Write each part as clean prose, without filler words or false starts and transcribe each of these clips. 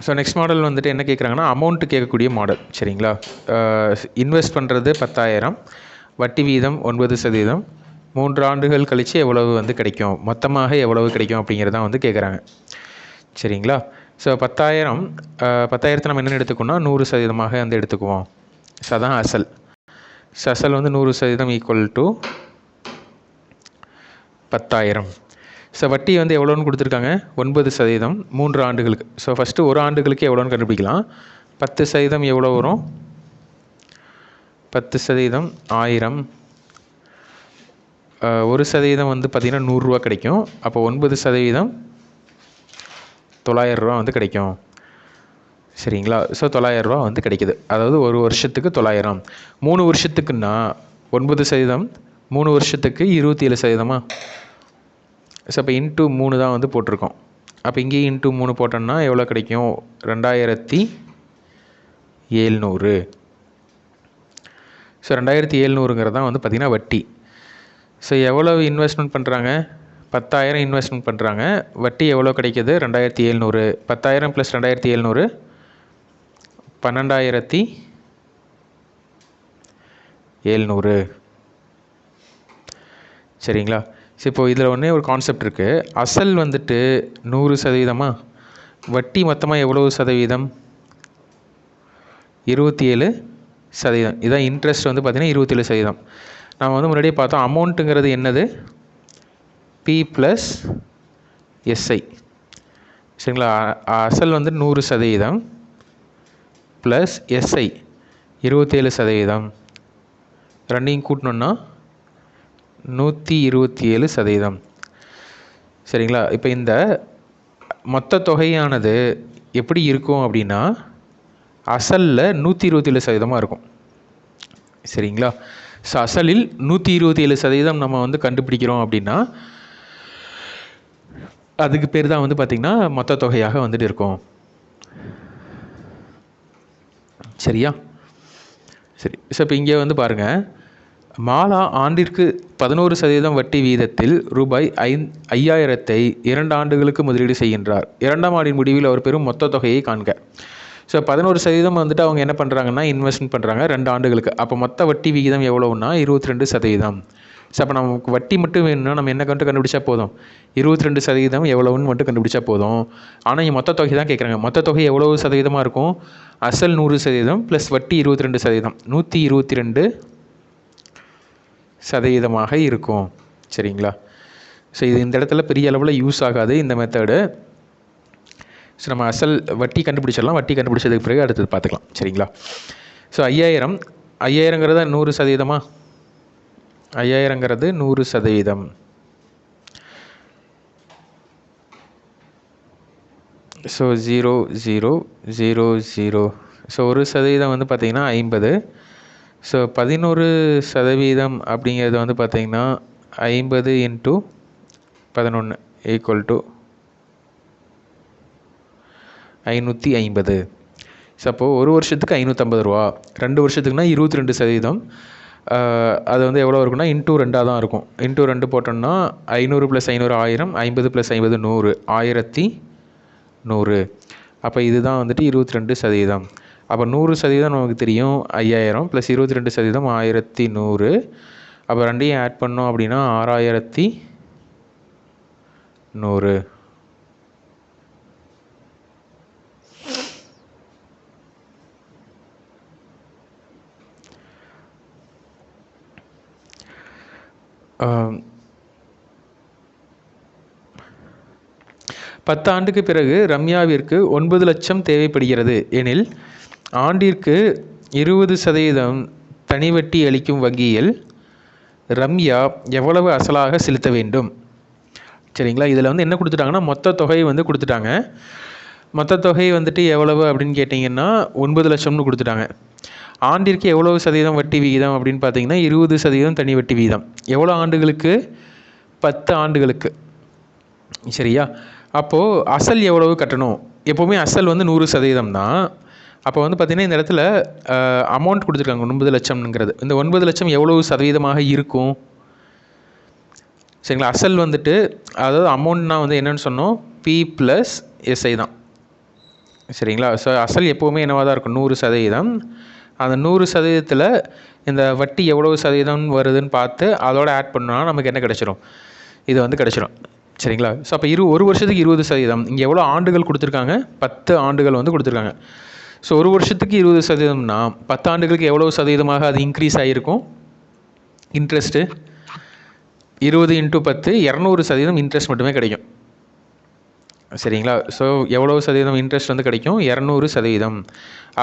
So next model வந்துட்டு என்ன கேட்குறாங்கன்னா அமௌண்ட்டு கேட்கக்கூடிய மாடல். சரிங்களா? இன்வெஸ்ட் பண்ணுறது 10,000, வட்டி வீதம் 9%, 3 ஆண்டுகள் கழித்து எவ்வளவு வந்து கிடைக்கும், மொத்தமாக எவ்வளவு கிடைக்கும் அப்படிங்கிறதான் வந்து கேட்குறாங்க. சரிங்களா? ஸோ 10,000 நம்ம என்னென்னு எடுத்துக்கோன்னா 100% வந்து எடுத்துக்குவோம். ஸோ அதான் அசல். ஸோ அசல் வந்து 100% ஈக்குவல் டு 10,000. ஸோ வட்டி வந்து எவ்வளோன்னு கொடுத்துருக்காங்க, 9%, 3 ஆண்டுகளுக்கு. ஸோ ஃபஸ்ட்டு ஒரு ஆண்டுகளுக்கு எவ்வளோன்னு கண்டுபிடிக்கலாம். 10% எவ்வளோ வரும், 10% 1000, 1% வந்து பார்த்திங்கன்னா 100 கிடைக்கும். அப்போ 9% 900 வந்து கிடைக்கும். சரிங்களா? ஸோ 900 வந்து கிடைக்குது. அதாவது ஒரு வருஷத்துக்கு 900. 3 வருஷத்துக்குன்னா 9%, 3 வருஷத்துக்கு 27%. ஸோ அப்போ இன்ட்டு 3 தான் வந்து போட்டிருக்கோம். அப்போ இங்கேயும் இன்ட்டு 3 போட்டோம்னா எவ்வளோ கிடைக்கும், 2700. ஸோ 2700ங்கிறது தான் வந்து பார்த்திங்கன்னா வட்டி. ஸோ எவ்வளோ இன்வெஸ்ட்மெண்ட் பண்ணுறாங்க, 10,000 இன்வெஸ்ட்மெண்ட் பண்ணுறாங்க. வட்டி எவ்வளோ கிடைக்கிது, 2700. 10,000 + 2700 12,700. சரிங்களா? ஸோ இப்போது இதில் ஒன்றே ஒரு கான்செப்ட் இருக்குது. அசல் வந்துட்டு 100%, வட்டி மொத்தமாக எவ்வளோ சதவீதம், 27%. இதான் இன்ட்ரெஸ்ட் வந்து பார்த்திங்கன்னா 27%. நம்ம வந்து முன்னாடியே பார்த்தோம் அமௌண்ட்டுங்கிறது என்னது, P + SI. சரிங்களா? அசல் வந்து 100% ப்ளஸ் SI 27%, ரெண்டையும் கூட்டணுன்னா 127%. சரிங்களா? இப்போ இந்த மொத்த தொகையானது எப்படி இருக்கும் அப்படின்னா அசலில் 127% இருக்கும். சரிங்களா? ஸோ அசலில் 127% நம்ம வந்து கண்டுபிடிக்கிறோம் அப்படின்னா அதுக்கு பேர் தான் வந்து பார்த்திங்கன்னா மொத்த தொகையாக வந்துட்டு இருக்கும். சரியா? சரி. ஸோ இப்போ இங்கே வந்து பாருங்கள், மாலா ஆண்டிற்கு 11% வட்டி வீதத்தில் ரூபாய் 5,000 2 ஆண்டுகளுக்கு முதலீடு செய்கின்றார். 2ஆம் ஆண்டின் முடிவில் அவர் பெறும் மொத்த தொகையை காண்க. ஸோ 11% வந்துட்டு அவங்க என்ன பண்ணுறாங்கன்னா இன்வெஸ்ட்மெண்ட் பண்ணுறாங்க 2 ஆண்டுகளுக்கு. அப்போ மொத்த வட்டி விகிதம் எவ்வளோன்னா 22%. ஸோ அப்போ நமக்கு வட்டி மட்டும் வேணும்னா நம்ம என்ன கண்டுபிடிச்சா போதும், 22% எவ்வளோன்னு மட்டும் கண்டுபிடிச்சா போதும். ஆனால் இங்கே மொத்த தொகை தான் கேட்குறாங்க. மொத்த தொகை எவ்வளோ சதவீதமாக இருக்கும், அசல் 100% ப்ளஸ் வட்டி 22%, 122% இருக்கும். சரிங்களா? ஸோ இது இந்த இடத்துல பெரிய அளவில் யூஸ் ஆகாது இந்த மெத்தடு. ஸோ நம்ம அசல் வட்டி கண்டுபிடிச்சிடலாம். வட்டி கண்டுபிடிச்சதுக்கு பிறகு அடுத்தது பார்த்துக்கலாம். சரிங்களா? ஸோ 5,000ங்கிறது 100%. 5,000ங்கிறது 100%. ஸோ 0 0 0 0. ஸோ 1% வந்து பார்த்திங்கன்னா 50. ஸோ 11% அப்படிங்கிறது வந்து பார்த்திங்கன்னா 50 × 11 = 550. ஸோ அப்போது ஒரு வருஷத்துக்கு 550 ரூபா, 2 வருஷத்துக்குனா 22%. அது வந்து எவ்வளோ இருக்குன்னா இன்ட்டு 2ஆக தான் இருக்கும். இன்ட்டு 2 போட்டோம்னா 500 + 500 1000, 50 + 50 100, 1100. அப்போ இதுதான் வந்துட்டு 22%. அப்போ 100% நமக்கு தெரியும் 5,000 + 22% 1100. அப்போ ரெண்டையும் ஆட் பண்ணோம் அப்படின்னா 6,100. பத்து ஆண்டுக்கு பிறகு ரம்யாவிற்கு 9 லட்சம் தேவைப்படுகிறது எனில் ஆண்டிற்கு 20% தனி வட்டி அளிக்கும் வங்கியில் ரம்யா எவ்வளவு அசலாக செலுத்த வேண்டும். சரிங்களா? இதில் வந்து என்ன கொடுத்துட்டாங்கன்னா மொத்த தொகை வந்து கொடுத்துட்டாங்க. மொத்த தொகை வந்துட்டு எவ்வளவு அப்படின்னு கேட்டிங்கன்னா 9 லட்சம்னு கொடுத்துட்டாங்க. ஆண்டிற்கு எவ்வளவு சதவீதம் வட்டி விகிதம் அப்படின்னு பார்த்தீங்கன்னா 20% தனி வட்டி விகிதம். எவ்வளோ ஆண்டுகளுக்கு, 10 ஆண்டுகளுக்கு. சரியா? அப்போது அசல் எவ்வளவு கட்டணும், எப்போவுமே அசல் வந்து 100% தான். அப்போ வந்து பார்த்திங்கன்னா இந்த இடத்துல அமௌண்ட் கொடுத்துருக்காங்க 9 லட்சம்ங்கிறது. இந்த 9 லட்சம் எவ்வளவு சதவீதமாக இருக்கும். சரிங்களா? அசல் வந்துட்டு அதாவது அமௌண்ட்னா வந்து என்னென்னு சொன்னோம், P + SI தான். சரிங்களா? ஸோ அசல் எப்போவுமே என்னவாக தான் இருக்கும், 100%. அந்த 100%த்தில் இந்த வட்டி எவ்வளோ சதவீதம் வருதுன்னு பார்த்து அதோட ஆட் பண்ணோன்னா நமக்கு என்ன கிடச்சிரும், இது வந்து கிடச்சிரும். சரிங்களா? ஸோ அப்போ ஒரு வருஷத்துக்கு 20%. இங்கே எவ்வளோ ஆண்டுகள் கொடுத்துருக்காங்க, 10 ஆண்டுகள் வந்து கொடுத்துருக்காங்க. ஸோ ஒரு வருஷத்துக்கு 20%னா 10 ஆண்டுகளுக்கு எவ்வளோ சதவீதமாக அது இன்க்ரீஸ் ஆகிருக்கும் இன்ட்ரெஸ்ட்டு? 20 × 10 200% இன்ட்ரெஸ்ட் மட்டுமே கிடைக்கும். சரிங்களா? ஸோ எவ்வளோ சதவீதம் இன்ட்ரெஸ்ட் வந்து கிடைக்கும், 200%.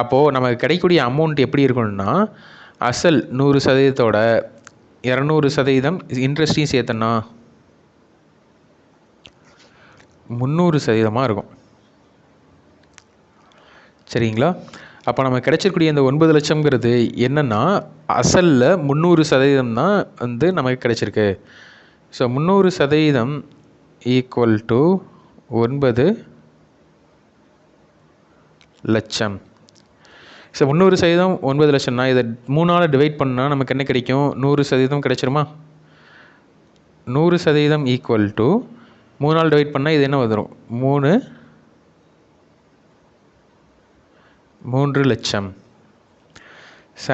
அப்போது நமக்கு கிடைக்கக்கூடிய அமௌண்ட் எப்படி இருக்கணும்னா, அசல் 100%ஓட 200% இன்ட்ரெஸ்ட்டையும் சேர்த்தோன்னா 300% இருக்கும். சரிங்களா? அப்போ நமக்கு கிடைச்சிருக்கூடிய இந்த 9 லட்சம்ங்கிறது என்னென்னா, அசலில் 300% தான் வந்து நமக்கு கிடைச்சிருக்கு. ஸோ 300% ஈக்குவல் டு 9 லட்சம். ஸோ 300% 9 லட்சம்னா இதை 3ஆல் டிவைட் பண்ணால் நமக்கு என்ன கிடைக்கும், 100% கிடைச்சிருமா? 100% ஈக்குவல் டு 3ஆல் டிவைட் பண்ணால் இது என்ன வந்துடும், 3 லட்சம்.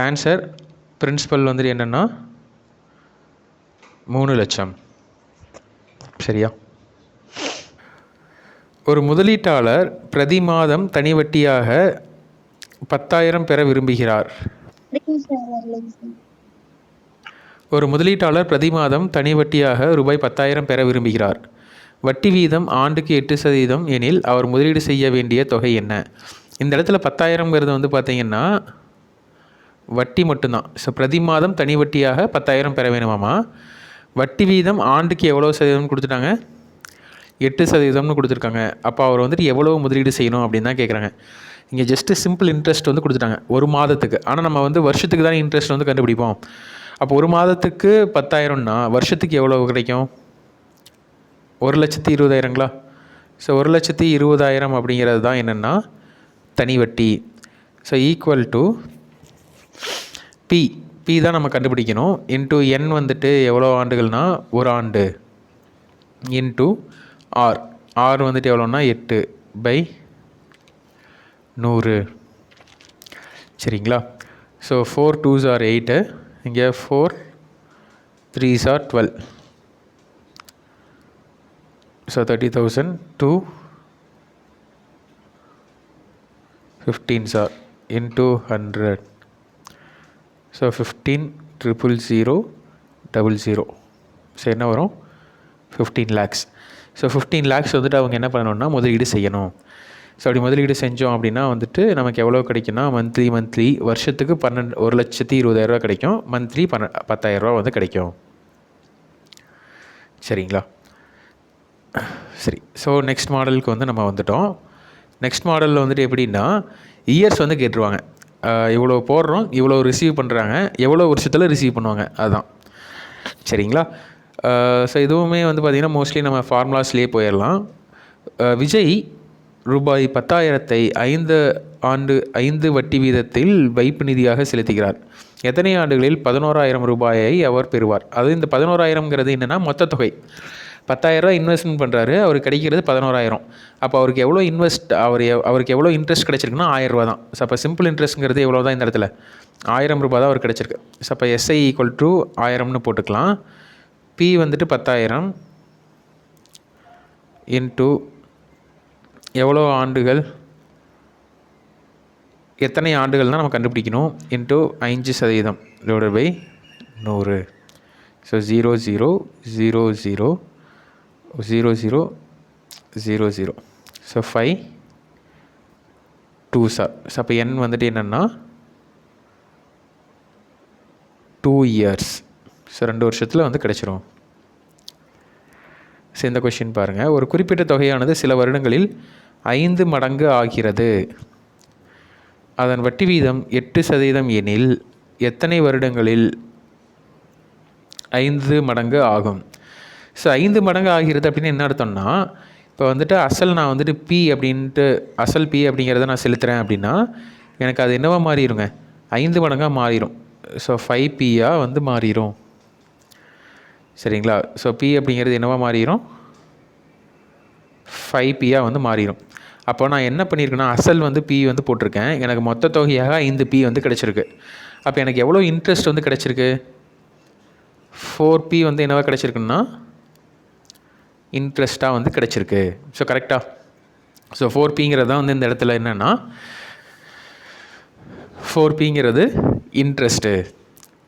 ஆன்சர் பிரின்சிபல் வந்துட்டு என்னென்னா 3 லட்சம். சரியா? ஒரு முதலீட்டாளர் பிரதி மாதம் தனி வட்டியாக 10,000 பெற விரும்புகிறார். ஒரு முதலீட்டாளர் பிரதி மாதம் தனி வட்டியாக ரூபாய் 10,000 பெற விரும்புகிறார். வட்டி வீதம் ஆண்டுக்கு 8% எனில் அவர் முதலீடு செய்ய வேண்டிய தொகை என்ன? இந்த இடத்துல 10,000ங்கிறது வந்து பார்த்திங்கன்னா வட்டி மட்டும்தான். ஸோ பிரதி மாதம் தனி வட்டியாக 10,000 பெற வேணுமாமா. வட்டி வீதம் ஆண்டுக்கு எவ்வளோ சதவீதம்னு கொடுத்துட்டாங்க, 8%ன்னு கொடுத்துருக்காங்க. அப்போ அவர் வந்துட்டு எவ்வளோ முதலீடு செய்யணும் அப்படின்னு தான் கேட்குறாங்க. இங்கே ஜஸ்ட்டு சிம்பிள் இன்ட்ரெஸ்ட் வந்து கொடுத்துட்டாங்க ஒரு மாதத்துக்கு. ஆனால் நம்ம வந்து வருஷத்துக்கு தானே இன்ட்ரெஸ்ட் வந்து கண்டுபிடிப்போம். அப்போ ஒரு மாதத்துக்கு 10,000னா வருஷத்துக்கு எவ்வளோ கிடைக்கும், 1,20,000ங்களா? ஸோ 1,20,000 அப்படிங்கிறது தான் என்னென்னா தனி வட்டி. ஸோ ஈக்குவல் டு பி தான் நம்ம கண்டுபிடிக்கணும். இன்ட்டு என் வந்துட்டு எவ்வளோ ஆண்டுகள்னா ஒரு ஆண்டு, இன்ட்டு ஆர் வந்துட்டு எவ்வளோன்னா 8/100. சரிங்களா? ஸோ 4 2s are 8, இங்கே 4 3s are 12. So 30,000 to 15s are into 100. So 15,000,000. So என்ன வரும், 15 lakhs. ஸோ 15 lakhs வந்துட்டு அவங்க என்ன பண்ணணும்னா முதலீடு செய்யணும். ஸோ அப்படி முதலீடு செஞ்சோம் அப்படின்னா வந்துட்டு நமக்கு எவ்வளோ கிடைக்குன்னா மந்த்லி வருஷத்துக்கு 1,20,000 கிடைக்கும். மந்த்லி 10,000 வந்து கிடைக்கும். சரிங்களா? சரி. ஸோ நெக்ஸ்ட் மாடலுக்கு வந்து நம்ம வந்துட்டோம். நெக்ஸ்ட் மாடலில் வந்துட்டு எப்படின்னா இயர்ஸ் வந்து கேட்டுருவாங்க. இவ்வளோ போடுறோம், இவ்வளோ ரிசீவ் பண்ணுறாங்க, எவ்வளோ வருஷத்தில் ரிசீவ் பண்ணுவாங்க அதுதான். சரிங்களா? ஸோ இதுவுமே வந்து பார்த்திங்கன்னா மோஸ்ட்லி நம்ம ஃபார்முலாஸ்லேயே போயிடலாம். விஜய் ரூபாய் 10,000ஐ 5 வட்டி வீதத்தில் வைப்பு நிதியாக செலுத்துகிறார். எத்தனை ஆண்டுகளில் 11,000 ரூபாயை அவர் பெறுவார்? அது இந்த 11,000ங்கிறது என்னென்னா மொத்த தொகை. 10,000 இன்வெஸ்ட்மெண்ட் பண்ணுறாரு, அவருக்கு கிடைக்கிறது 11,000. அப்போ அவருக்கு எவ்வளோ அவருக்கு எவ்வளோ இன்ட்ரெஸ்ட் கிடைச்சிருக்குன்னா 1,000 ரூபா தான். ஸோ அப்போ சிம்பிள் இன்ட்ரெஸ்ட்ங்கிறது எவ்வளோ தான் இந்த இடத்துல 1,000 ரூபா தான் அவருக்கு கிடைச்சிருக்கு. ஸோ அப்போ எஸ்ஐ ஈக்குவல் டு 1000ன்னு போட்டுக்கலாம். பி வந்துட்டு 10,000 இன்ட்டு எவ்வளோ ஆண்டுகள், எத்தனை ஆண்டுகள்னால் நம்ம கண்டுபிடிக்கணும், into 5% divided by 100. So 0,0,0,0,0,0,0. So 5 2s are. So அப்போ என் வந்துட்டு என்னென்னா 2 years. ஸோ 2 வருஷத்தில் வந்து கிடைச்சிரும். ஸோ இந்த கொஷின் பாருங்கள். ஒரு குறிப்பிட்ட தொகையானது சில வருடங்களில் 5 மடங்கு ஆகிறது. அதன் வட்டி வீதம் 8% எனில் எத்தனை வருடங்களில் 5 மடங்கு ஆகும்? ஸோ 5 மடங்கு ஆகிறது அப்படின்னு என்ன அர்த்தம்னா, இப்போ வந்துட்டு நான் வந்துட்டு அசல் பி அப்படிங்கிறத நான் செலுத்துகிறேன் அப்படின்னா எனக்கு அது என்னவா மாறிடுங்க, 5 மடங்காக மாறிடும். ஸோ 5P வந்து மாறிடும். சரிங்களா? ஸோ பி அப்படிங்கிறது என்னவா மாறிடும், 5P வந்து மாறிடும். அப்போ நான் என்ன பண்ணியிருக்கேன்னா அசல் வந்து பி வந்து போட்டிருக்கேன், எனக்கு மொத்த தொகையாக 5 பி வந்து கிடச்சிருக்கு. அப்போ எனக்கு எவ்வளோ இன்ட்ரெஸ்ட் வந்து கிடச்சிருக்கு? 4p வந்து என்னவா கிடச்சிருக்குன்னா இன்ட்ரெஸ்ட்டாக வந்து கிடச்சிருக்கு. ஸோ கரெக்டாக. ஸோ 4pங்கிறது தான் வந்து இந்த இடத்துல என்னென்னா 4pங்கிறது interest.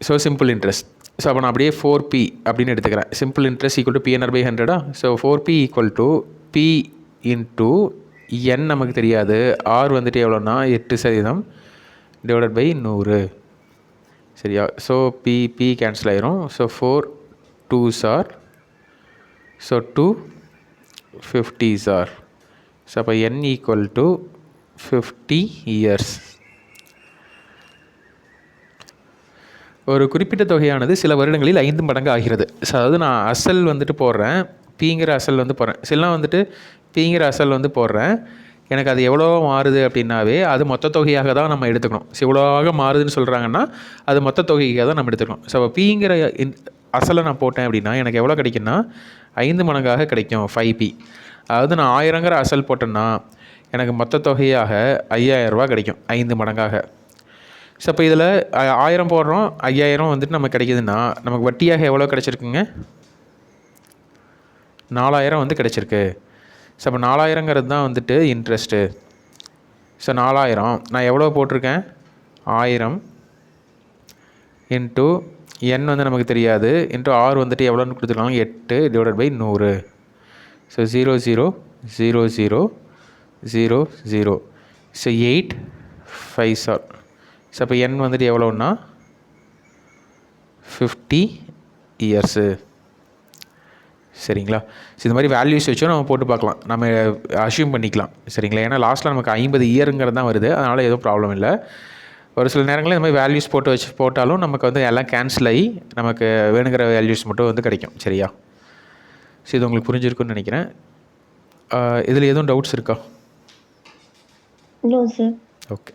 So simple interest. So அப்போ நான் அப்படியே 4p அப்படின்னு எடுத்துக்கிறேன். Simple interest equal to PNR/100. So 4p equal to p into n நமக்கு தெரியாது, r வந்துட்டு எவ்வளோன்னா 8% டிவைடட் பை 100. சரியா? ஸோ p கேன்சல் ஆயிரும். So 4 2s are, so 2 50s are. So அப்போ n ஈக்குவல் டு 50 இயர்ஸ். ஒரு குறிப்பிட்ட தொகையானது சில வருடங்களில் 5 மடங்கு ஆகிறது. ஸோ அதாவது நான் அசல் வந்துட்டு போடுறேன், பிங்கிற அசல் வந்து போடுறேன். சிலாம் வந்துட்டு பிங்கிற அசல் வந்து போடுறேன், எனக்கு அது எவ்வளோ மாறுது அப்படின்னாவே அது மொத்த தொகையாக தான் நம்ம எடுத்துக்கணும். ஸோ இவ்வளோவாக மாறுதுன்னு சொல்கிறாங்கன்னா அது மொத்த தொகையாக தான் நம்ம எடுத்துக்கணும். ஸோ பிங்கிற அசலை நான் போட்டேன் அப்படின்னா எனக்கு எவ்வளோ கிடைக்குன்னா 5 மடங்காக கிடைக்கும், 5p. அதாவது நான் 1000ங்கிற அசல் போட்டேன்னா எனக்கு மொத்த தொகையாக 5000 ரூபா கிடைக்கும், 5 மடங்காக. ஸோ அப்போ இதில் 1000 போடுறோம், 5000 வந்துட்டு நமக்கு கிடைக்குதுன்னா நமக்கு வட்டியாக எவ்வளோ கிடச்சிருக்குங்க? 4000 வந்து கிடச்சிருக்கு. ஸோ அப்போ 4000ங்கிறது தான் வந்துட்டு இன்ட்ரெஸ்ட்டு. ஸோ 4000 நான் எவ்வளோ போட்டிருக்கேன்? 1000 இன்ட்டு n வந்து நமக்கு தெரியாது, இன்ட்டு r வந்துட்டு எவ்வளோன்னு கொடுத்துருக்காங்க, 8 divided by 100. So 0 0 0 0 0 0. So 8 5s are. So அப்போ n வந்துட்டு எவ்வளோன்னா 50 இயர்ஸு. சரிங்களா? ஸோ இந்த மாதிரி வேல்யூஸ் வச்சும் நம்ம போட்டு பார்க்கலாம், நம்ம அஷ்யூம் பண்ணிக்கலாம். சரிங்களா? ஏன்னா லாஸ்ட்டில் நமக்கு 50 இயருங்கிறது தான் வருது, அதனால் எதுவும் ப்ராப்ளம் இல்லை. ஒரு சில நேரங்களில் இந்த மாதிரி வேல்யூஸ் போட்டாலும் நமக்கு வந்து எல்லாம் கேன்சல் ஆகி நமக்கு வேணுங்கிற வேல்யூஸ் மட்டும் வந்து கிடைக்கும். சரியா? ஸோ இது உங்களுக்கு புரிஞ்சிருக்குன்னு நினைக்கிறேன். இதில் எதுவும் டவுட்ஸ் இருக்கா? No sir. ஓகே.